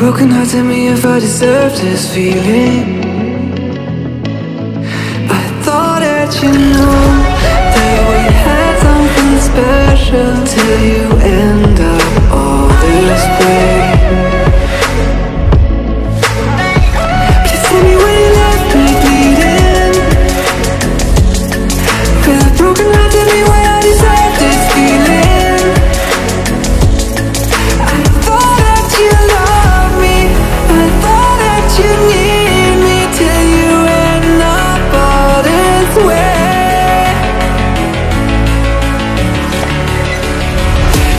broken heart, tell me if I deserve this feeling. I thought that you knew that we had something special till you end up all this way. Please tell me when you left me bleeding. With a broken heart, tell me why I deserve this feeling. I thought that you loved me, I thought that you need me till you end up all this way.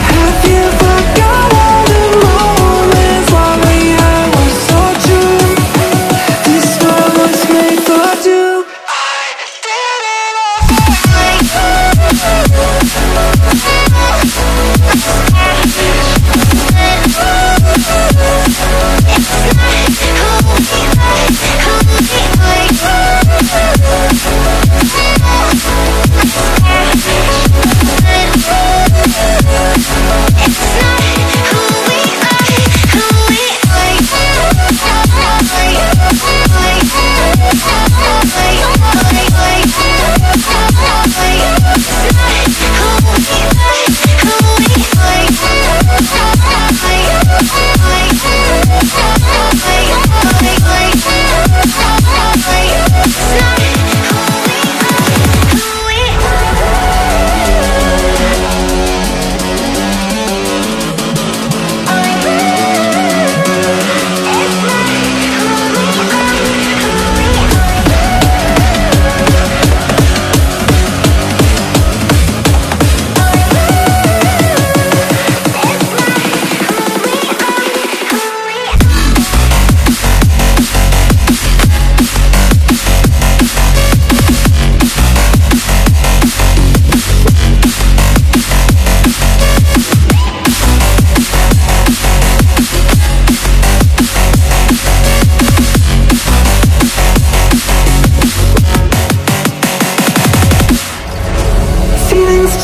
Have you forgot all the moments while we had was so true? This world was made for two. I did it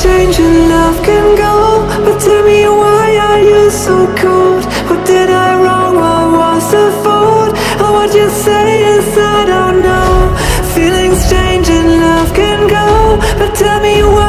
change and love can go, but tell me why are you so cold? What did I wrong? What was the fault? Or what you say is I don't know. Feelings change and love can go, but tell me why